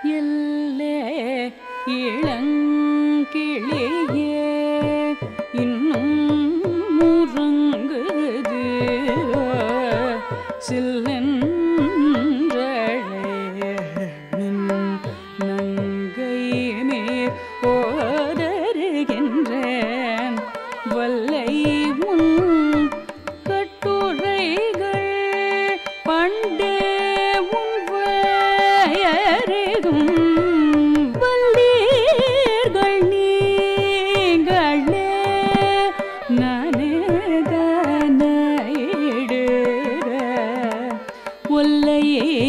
எல்லே இளங்கிளியே இன்னும் முறங்குது சில்லென்றழையின் நங்கை மேற் போதருகின்றேன் வல்லை உன் கட்டுரைகள் பண்டே உன் வயருகும் வல்லீர்கள் நீங்களே நனதனையிடுக ஒல்லையே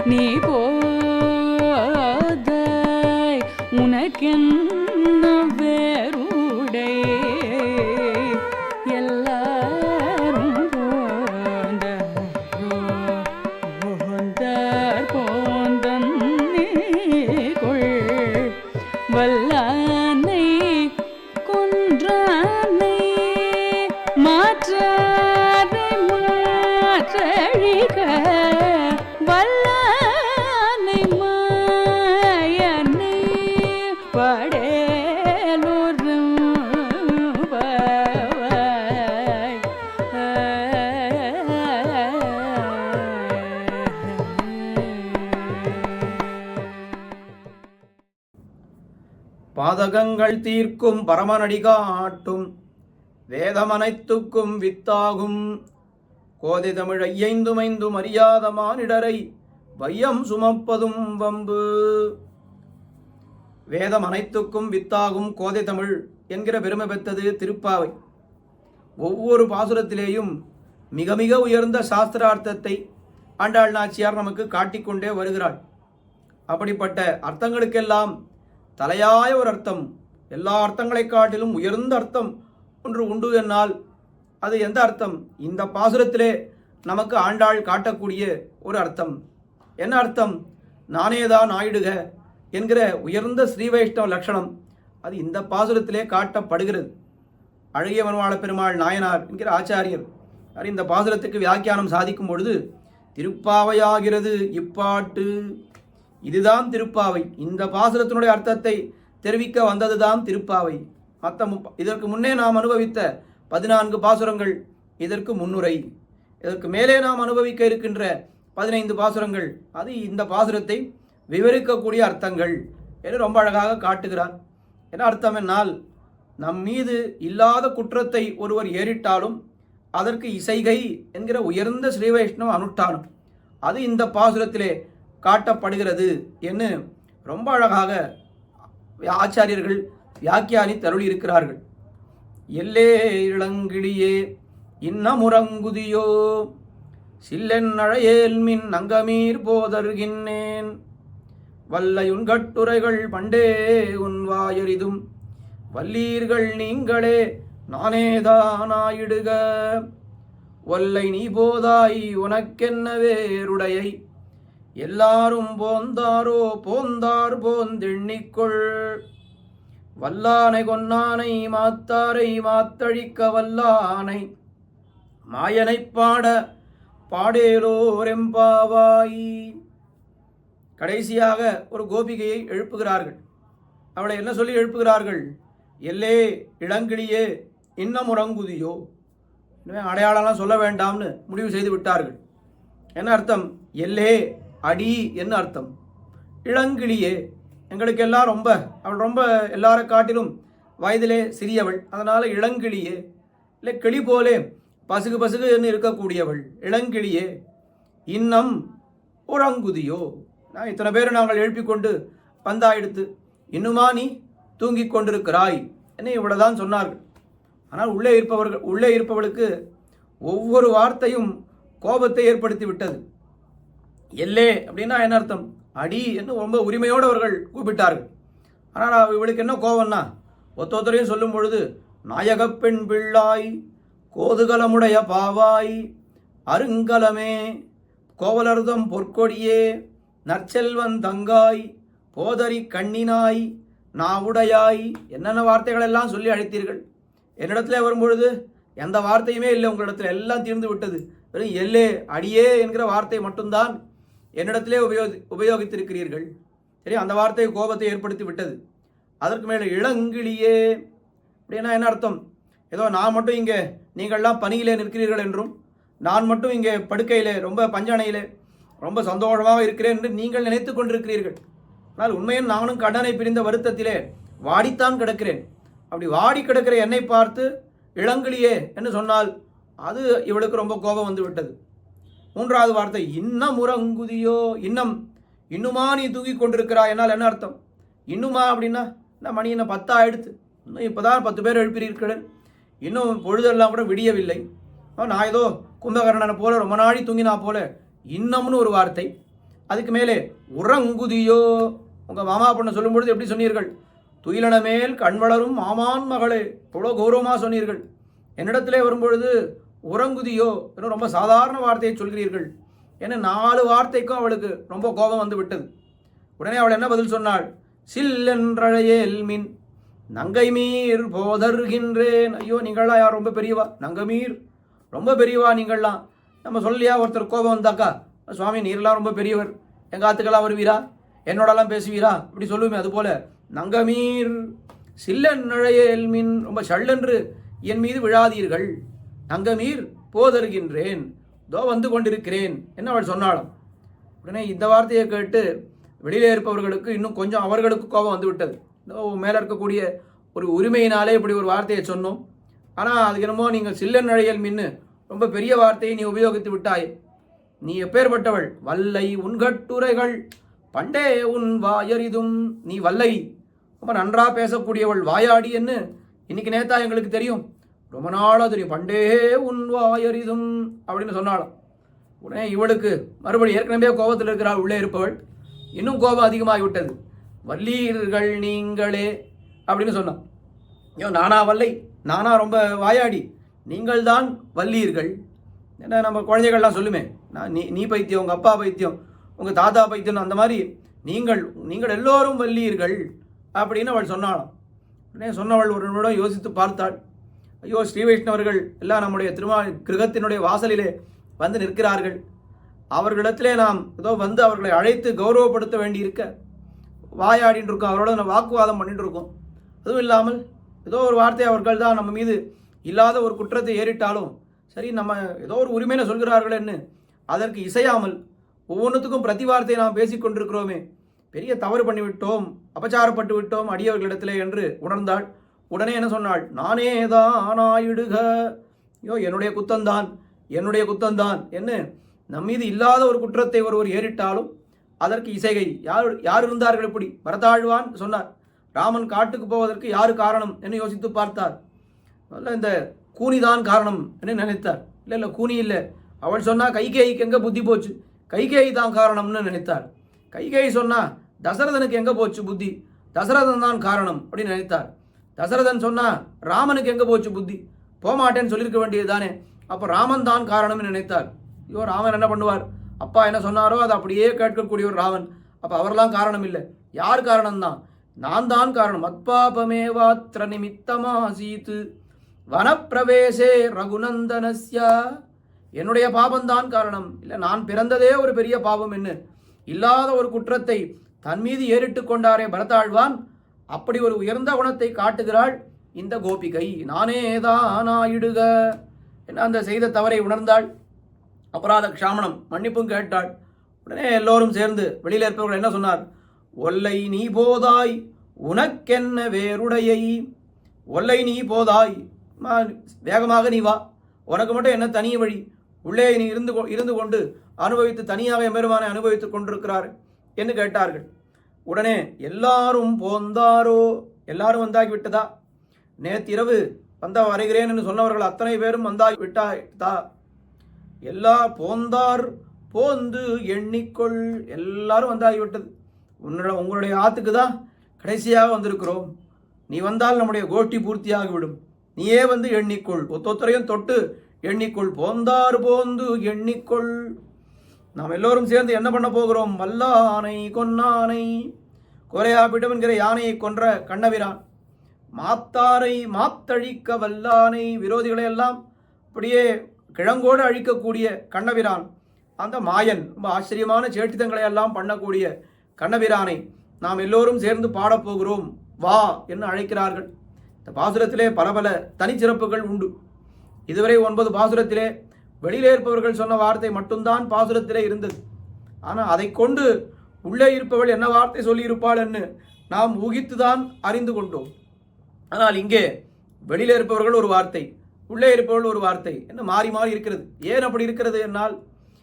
நீ போதாய் உனக்கென்ன வேறுடை எல்லாரும் போந்தார் போந்தன்னே கொள் வல்லானை கொன்றானை மாற்றாரை மாற்றழிக வல்லானை மாயனை படேலோரும் பாவாய் பாதகங்கள் தீர்க்கும் பரமனடி காட்டும் வேதமனைத்துக்கும் வித்தாகும் கோதை தமிழ் ஐயைந்துமைந்தும் அறியாத மானிடரை வையம் சுமப்பதும் வம்பு. வேதம் அனைத்துக்கும் வித்தாகும் கோதை தமிழ் என்கிற பெருமை பெற்றது திருப்பாவை. ஒவ்வொரு பாசுரத்திலேயும் மிக மிக உயர்ந்த சாஸ்திரார்த்தத்தை ஆண்டாள் நாச்சியார் நமக்கு காட்டிக்கொண்டே வருகிறாள். அப்படிப்பட்ட அர்த்தங்களுக்கெல்லாம் தலையாய ஒரு அர்த்தம், எல்லா அர்த்தங்களை காட்டிலும் உயர்ந்த அர்த்தம் ஒன்று உண்டு என்னால் அது எந்த அர்த்தம்? இந்த பாசுரத்திலே நமக்கு ஆண்டாள் காட்டக்கூடிய ஒரு அர்த்தம். என்ன அர்த்தம்? நானேதான் ஆயிடுக என்கிற உயர்ந்த ஸ்ரீ வைஷ்ணவ லட்சணம் அது இந்த பாசுரத்திலே காட்டப்படுகிறது. அழகிய மணவாள பெருமாள் நாயனார் என்கிற ஆச்சாரியர் இந்த பாசுரத்துக்கு வியாக்கியானம் சாதிக்கும் பொழுது திருப்பாவையாகிறது இப்பாட்டு, இதுதான் திருப்பாவை. இந்த பாசுரத்தினுடைய அர்த்தத்தை தெரிவிக்க வந்ததுதான் திருப்பாவை. இதற்கு முன்னே நாம் அனுபவித்த 14 பாசுரங்கள் இதற்கு முன்னுரை. இதற்கு மேலே நாம் அனுபவிக்க இருக்கின்ற 15 பாசுரங்கள் அது இந்த பாசுரத்தை விவரிக்கக்கூடிய அர்த்தங்கள் என்று ரொம்ப அழகாக காட்டுகிறார். என்ன அர்த்தம் என்னால், நம் மீது இல்லாத குற்றத்தை ஒருவர் ஏறிட்டாலும் அதற்கு இசைகை என்கிற உயர்ந்த ஸ்ரீ வைஷ்ணவ அனுஷ்டானம் அது இந்த பாசுரத்திலே காட்டப்படுகிறது என்று ரொம்ப அழகாக ஆச்சாரியர்கள் வியாக்கியானி தருளி இருக்கிறார்கள். எல்லே இளங்கிளியே இன்னமுறங்குதியோ சில்லென் அழையேல் மின் நங்கமீர் போதருகின்றேன் வல்லையுன் கட்டுரைகள் பண்டே உன் வாயரிதும் வல்லீர்கள் நீங்களே நானேதானாயிடுக ஒல்லை நீ போதாய் உனக்கென்ன வேறுடையை எல்லாரும் போந்தாரோ போந்தார் போந்தெண்ணிக்கொள் வல்லானை கொன்னானை மாத்தாரை மாத்தழிக்க வல்லானை மாயனை பாட பாடேலோரெம்பாவாய். கடைசியாக ஒரு கோபிகையை எழுப்புகிறார்கள். அவளை என்ன சொல்லி எழுப்புகிறார்கள்? எல்லே இளங்கிளியே இன்னும் உறங்குதியோ. இனிமே அடையாளம்லாம் சொல்ல வேண்டாம்னு முடிவு செய்து விட்டார்கள். என்ன அர்த்தம்? எல்லே அடி என்ன அர்த்தம்? இளங்கிளியே எங்களுக்கு எல்லாம் அவள் ரொம்ப எல்லாரை காட்டிலும் வயதிலே சிறியவள், அதனால் இளங்கிளியே, இல்லை கிளி போலே பசுகு பசுகுன்னு இருக்கக்கூடியவள் இளங்கிளியே இன்னும் உறங்குதியோ. நான் இத்தனை பேர் நாங்கள் எழுப்பிக்கொண்டு பந்தாயிடுத்து, இன்னுமா நீ தூங்கிக் கொண்டிருக்கிறாய் என்ன இவ்வளவுதான் சொன்னார்கள். ஆனால் உள்ளே இருப்பவளுக்கு ஒவ்வொரு வார்த்தையும் கோபத்தை ஏற்படுத்தி விட்டது. எல்லே அப்படின்னா என்ன அர்த்தம்? அடி என்று ரொம்ப உரிமையோடு அவர்கள் கூப்பிட்டார்கள். ஆனால் இவளுக்கு என்ன கோபம்னா, ஒத்தொத்தரையும் சொல்லும் பொழுது நாயகப் பெண் பிள்ளாய் கோதுகலமுடைய பாவாய் அருங்கலமே கோவலர்தம் பொற்கொடியே நற்செல்வன் தங்காய் போதரி கண்ணினாய் நாவுடையாய் என்னென்ன வார்த்தைகள் எல்லாம் சொல்லி அழைத்தீர்கள். என்னிடத்துல வரும்பொழுது எந்த வார்த்தையுமே இல்லை, உங்களிடத்தில் எல்லாம் தீர்ந்து விட்டது. வெறும் எல்லே அடியே என்கிற வார்த்தை மட்டும்தான் என்னிடத்திலே உபயோகித்திருக்கிறீர்கள். சரி, அந்த வார்த்தை கோபத்தை ஏற்படுத்தி விட்டது. அதற்கு மேலே இளங்கிளியே அப்படின்னா என்ன அர்த்தம்? ஏதோ நான் மட்டும் இங்கே நீங்கள்லாம் பணியிலே நிற்கிறீர்கள் என்றும், நான் மட்டும் இங்கே படுக்கையிலே ரொம்ப பஞ்சனையிலே ரொம்ப சந்தோஷமாக இருக்கிறேன் என்று நீங்கள் நினைத்து கொண்டிருக்கிறீர்கள். ஆனால் உண்மையில் நானும் கடனை பிரிந்த வருத்தத்திலே வாடித்தான் கிடக்கிறேன். அப்படி வாடி கிடக்கிற என்னை பார்த்து இளங்கிளியே என்று சொன்னால் அது இவளுக்கு ரொம்ப கோபம் வந்து விட்டது. மூன்றாவது வார்த்தை இன்னம் உறங்குதியோ. இன்னுமா நீ தூங்கி கொண்டிருக்கிறாய் என்னால் என்ன அர்த்தம்? இன்னுமா அப்படின்னா என்ன, மணி என்ன 10 ஆயிடுத்து, இன்னும் இப்போ தான் 10 பேர் எழுப்பியிருக்கிறேன், இன்னும் பொழுதெல்லாம் கூட விடியவில்லை, நான் ஏதோ கும்பகர்ணனை போல ரொம்ப நாளி தூங்கினா போல இன்னம்னு ஒரு வார்த்தை. அதுக்கு மேலே உறங்குதியோ. உங்கள் மாமா பொண்ணை சொல்லும் பொழுது எப்படி சொன்னீர்கள்? துயிலன மேல் கண் வளரும் மாமான் மகளே, எவ்வளோ கௌரவமாக சொன்னீர்கள். என்னிடத்திலே வரும்பொழுது உறங்குதியோ என்று ரொம்ப சாதாரண வார்த்தையை சொல்கிறீர்கள். ஏன்னா 4 வார்த்தைக்கும் அவளுக்கு ரொம்ப கோபம் வந்து விட்டது. உடனே அவள் என்ன பதில் சொன்னாள்? சில்லென்றழையேல் மின் நங்கை மீர் போதர்கின்றேன். ஐயோ, நீங்கள்லாம் யார் ரொம்ப பெரியவா? நங்கை மீர் ரொம்ப பெரியவா நீங்கள்லாம். நம்ம சொல்லியா ஒருத்தர் கோபம் வந்தாக்கா, சுவாமி நீரெல்லாம் ரொம்ப பெரியவர், எங்கள் ஆத்துக்கெல்லாம் வருவீரா, என்னோடலாம் பேசுவீரா, இப்படி சொல்லுவோமே. அதுபோல நங்கமீர் சில்லென்றழையேல் மின், ரொம்ப சள்ளென்று என் மீது விழாதீர்கள். நங்கமீர் போதருகின்றேன், தோ வந்து கொண்டிருக்கிறேன் என்ன அவள் சொன்னாலும். உடனே இந்த வார்த்தையை கேட்டு வெளியிலே இருப்பவர்களுக்கு இன்னும் கொஞ்சம் அவர்களுக்கு கோபம் வந்து விட்டது. மேலே இருக்கக்கூடிய ஒரு உரிமையினாலே இப்படி ஒரு வார்த்தையை சொன்னோம், ஆனால் அதுக்கு என்னமோ நீங்கள் சில்லென்றழையல் மின்னு ரொம்ப பெரிய வார்த்தையை நீ உபயோகித்து விட்டாய். நீ எப்பேற்பட்டவள்? வல்லை உன்கட்டுரைகள் பண்டே உன் வாயறிதும். நீ வல்லை, ரொம்ப நன்றாக பேசக்கூடியவள், வாயாடி என்று இன்னைக்கு நேத்தா எங்களுக்கு தெரியும், ரொம்ப நாளாக தெரியும். பண்டே உன் வாயறிதும் அப்படின்னு சொன்னாலும் உடனே இவளுக்கு மறுபடியும் ஏற்கனவே கோபத்தில் இருக்கிறாள் உள்ளே இருப்பவள், இன்னும் கோபம் அதிகமாகிவிட்டது. வல்லீர்கள் நீங்களே அப்படின்னு சொன்னான். ஐயோ, நானா வல்லை, நானா ரொம்ப வாயாடி, நீங்கள் தான் வல்லீர்கள். ஏன்னா நம்ம குழந்தைகள்லாம் சொல்லுமே, நீ பைத்தியம், உங்கள் அப்பா பைத்தியம், உங்கள் தாத்தா பைத்தியம், அந்த மாதிரி நீங்கள் எல்லோரும் வல்லீர்கள் அப்படின்னு அவள் சொன்னாலும். உடனே சொன்னவள் ஒரு நிமிடம் யோசித்து பார்த்தாள். ஐயோ, ஸ்ரீ வைஷ்ணவர்கள் எல்லாம் நம்முடைய கிரகத்தினுடைய வாசலிலே வந்து நிற்கிறார்கள், அவர்களிடத்திலே நாம் ஏதோ வந்து அவர்களை அழைத்து கௌரவப்படுத்த வேண்டி இருக்க வாயாடின்னு இருக்கோம், அவரோட நம்ம வாக்குவாதம் பண்ணிட்டு இருக்கோம். அதுவும் இல்லாமல் ஏதோ ஒரு வார்த்தை அவர்கள் தான் நம்ம மீது இல்லாத ஒரு குற்றத்தை ஏறிட்டாலும் சரி, நம்ம ஏதோ ஒரு உரிமையை சொல்கிறார்கள்னு அதற்கு இசையாமல் ஒவ்வொன்றுத்துக்கும் பிரதி வார்த்தையை நாம் பேசிக்கொண்டிருக்கிறோமே, பெரிய தவறு பண்ணிவிட்டோம், அபச்சாரப்பட்டு விட்டோம் அடியவர்களிடத்திலே என்று உணர்ந்தாள். உடனே என்ன சொன்னாள்? நானே தான் ஆனாயிடுக. ஐயோ, என்னுடைய குத்தந்தான் என்று நம்மீது இல்லாத ஒரு குற்றத்தை ஒருவர் ஏறிட்டாலும் அதற்கு இசைகை. யார் இருந்தார்கள்? இப்படி பரதாழ்வான் சொன்னார், ராமன் காட்டுக்கு போவதற்கு யார் காரணம் என்று யோசித்து பார்த்தார். இந்த கூனிதான் காரணம் என்று நினைத்தார். இல்லை கூனி இல்லை, அவள் சொன்னா கைகேயிக்கு எங்கே புத்தி போச்சு, கைகேயி தான் காரணம்னு நினைத்தார். கைகேயி சொன்னா தசரதனுக்கு எங்கே போச்சு புத்தி, தசரதன் தான் காரணம் அப்படின்னு நினைத்தார். தசரதன் சொன்னா ராமனுக்கு எங்கே போச்சு புத்தி, போகமாட்டேன்னு சொல்லியிருக்க வேண்டியது தானே, அப்போ ராமன் தான் காரணம்னு நினைத்தார். ஐயோ, ராமன் என்ன பண்ணுவார், அப்பா என்ன சொன்னாரோ அதை அப்படியே கேட்கக்கூடிய ஒரு ராமன், அப்போ அவர்லாம் காரணம் இல்லை, யார் காரணம்தான்? நான் தான் காரணம். அத்பாபமேவாத்ர நிமித்தமாசீத்து வனப்பிரவேசே ரகுநந்தனஸ்யா. என்னுடைய பாபம்தான் காரணம், இல்லை நான் பிறந்ததே ஒரு பெரிய பாபம் என்ன, இல்லாத ஒரு குற்றத்தை தன் மீது ஏறிட்டு கொண்டாரே பரதாழ்வான், அப்படி ஒரு உயர்ந்த குணத்தை காட்டுகிறாள் இந்த கோபிகை. நானே தானாயிடுக என்ன அந்த செய்த தவறை உணர்ந்தாள். அபராத க்ஷாமணம், மன்னிப்பும் கேட்டாள். உடனே எல்லோரும் சேர்ந்து வெளியில் இருப்பவர்கள் என்ன சொன்னார்? ஒல்லை நீ போதாய் உனக்கென்ன வேறுடையை. ஒல்லை நீ போதாய், வேகமாக நீ வா, உனக்கு மட்டும் என்ன தனி வழி, உள்ளே நீ இருந்து கொண்டு அனுபவித்து தனியாக எம்பெருமானை அனுபவித்துக் கொண்டிருக்கிறார் என்று கேட்டார்கள். உடனே எல்லாரும் போந்தாரோ, எல்லாரும் வந்தாகிவிட்டதா? நேற்றிரவு வருகிறேன் என்று சொன்னவர்கள் அத்தனை பேரும் வந்தாகிவிட்டா? எல்லா போந்தார் போந்து எண்ணிக்கொள், எல்லாரும் வந்தாகிவிட்டது. உங்களுடைய ஆத்துக்கு தான் கடைசியாக வந்திருக்கிறோம், நீ வந்தால் நம்முடைய கோஷ்டி பூர்த்தியாகிவிடும், நீயே வந்து எண்ணிக்கொள், ஒத்தொத்தரையும் தொட்டு எண்ணிக்கொள், போந்தார் போந்து எண்ணிக்கொள். நாம் எல்லோரும் சேர்ந்து என்ன பண்ண போகிறோம்? வல்லானை கொன்னானை, கோரையாபிடம் என்கிற யானையை கொன்ற கண்ணபிரான், மாத்தாரை மாத்தழிக்க வல்லானை, விரோதிகளை எல்லாம் அப்படியே கிழங்கோடு அழிக்கக்கூடிய கண்ணபிரான், அந்த மாயன், ரொம்ப ஆச்சரியமான சேட்டிதங்களை எல்லாம் பண்ணக்கூடிய கண்ணபிரானை நாம் எல்லோரும் சேர்ந்து பாடப்போகிறோம், வா என்று அழைக்கிறார்கள். இந்த பாசுரத்திலே பல பல தனிச்சிறப்புகள் உண்டு. இதுவரை 9 பாசுரத்திலே வெளியிலே இருப்பவர்கள் சொன்ன வார்த்தை மட்டும்தான் பாசுரத்திலே இருந்தது. ஆனால் அதை கொண்டு உள்ளே இருப்பவள் என்ன வார்த்தை சொல்லியிருப்பாள் என்று நாம் ஊகித்துதான் அறிந்து கொண்டோம். ஆனால் இங்கே வெளியிலே இருப்பவர்கள் ஒரு வார்த்தை, உள்ளே இருப்பவர்கள் ஒரு வார்த்தை என்ன மாறி மாறி இருக்கிறது. ஏன் அப்படி இருக்கிறது என்னால்,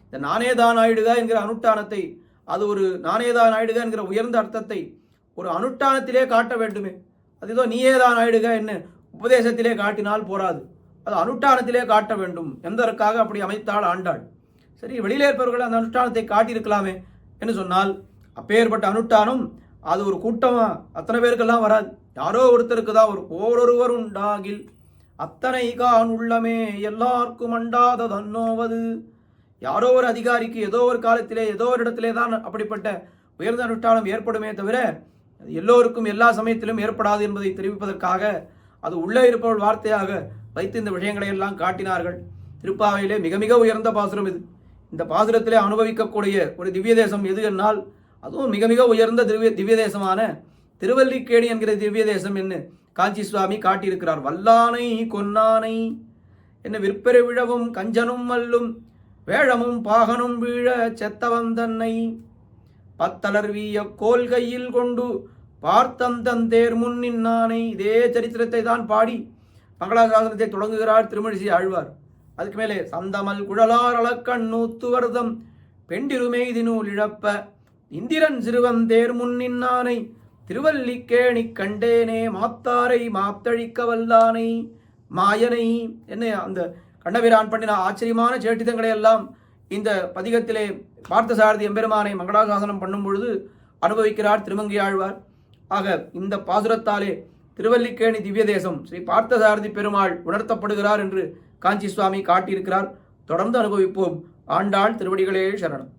இந்த நானேதான் ஆயிடுக என்கிற அனுஷ்டானத்தை, அது ஒரு நானேதான் ஆயிடுக என்கிற உயர்ந்த அர்த்தத்தை ஒரு அனுஷ்டானத்திலே காட்ட வேண்டுமே. அது ஏதோ நீயேதான் ஆயிடுக என்ன உபதேசத்திலே காட்டினால் போராது, அது அனுஷ்டானத்திலே காட்ட வேண்டும் என்பதற்காக அப்படி அமைத்தாள் ஆண்டாள். சரி, வெளியிலே இருப்பவர்கள் அந்த அனுஷ்டானத்தை காட்டியிருக்கலாமே என்று சொன்னால், அப்பேற்பட்ட அனுஷ்டானம் அது ஒரு கூட்டமா அத்தனை பேருக்கெல்லாம் வராது, யாரோ ஒருத்தருக்கு தான் வரும். ஓரொருவர் உண்டாகில் அத்தனை கான் உள்ளமே எல்லாருக்கும் அண்டாத தன்னோவது. யாரோ ஒரு அதிகாரிக்கு ஏதோ ஒரு காலத்திலே ஏதோ ஒரு இடத்திலே தான் அப்படிப்பட்ட உயர்ந்த அனுஷ்டானம் ஏற்படுமே தவிர எல்லோருக்கும் எல்லா சமயத்திலும் ஏற்படாது என்பதை தெரிவிப்பதற்காக அது உள்ளே இருப்பவள் வார்த்தையாக வைத்து இந்த விஷயங்களை எல்லாம் காட்டினார்கள். திருப்பாவையிலே மிக மிக உயர்ந்த பாசுரம் இது. இந்த பாசுரத்திலே அனுபவிக்கக்கூடிய ஒரு திவ்ய தேசம் எது என்னால், அதுவும் மிக மிக உயர்ந்த திவ்ய தேசமான திருவல்லிக்கேணி என்கிற திவ்ய தேசம் என்று காஞ்சி சுவாமி காட்டியிருக்கிறார். வல்லானை கொன்னானை என்ன விற்பெரு விழவும் கஞ்சனும் மல்லும் வேழமும் பாகனும் வீழ செத்தவன் தன்னை பத்தலர் வீய கோல் கையில் கொண்டு பார்த்தந்தன் தேர் முன்னின்னானை. இதே சரித்திரத்தை தான் பாடி மங்களாசாசனத்தை தொடங்குகிறார் திருமழிசை ஆழ்வார். அதுக்கு மேலே சந்தமல் குழலார் அளக்கண்ணூத்துவர்தம் பெண்டிருமெய்தி நூல் இழப்ப இந்திரன் சிறுவன் தேர் முன்னின்னானை திருவல்லிக்கேணி கண்டேனே மாத்தாரை மாத்தழிக்க வல்லானை மாயனை என்ன அந்த கண்ணபிரான் பண்ணின ஆச்சரியமான சேட்டிதங்களை எல்லாம் இந்த பதிகத்திலே பார்த்தசாரதி எம்பெருமானை மங்களாசாசனம் பண்ணும் பொழுது அனுபவிக்கிறார் திருமங்கை ஆழ்வார். ஆக இந்த பாசுரத்தாலே திருவல்லிக்கேணி திவ்ய தேசம் ஸ்ரீ பார்த்தசாரதி பெருமாள் உணர்த்தப்படுகிறார் என்று காஞ்சி சுவாமி காட்டியிருக்கிறார். தொடர்ந்து அனுபவிப்போம். ஆண்டாள் திருவடிகளே சரணம்.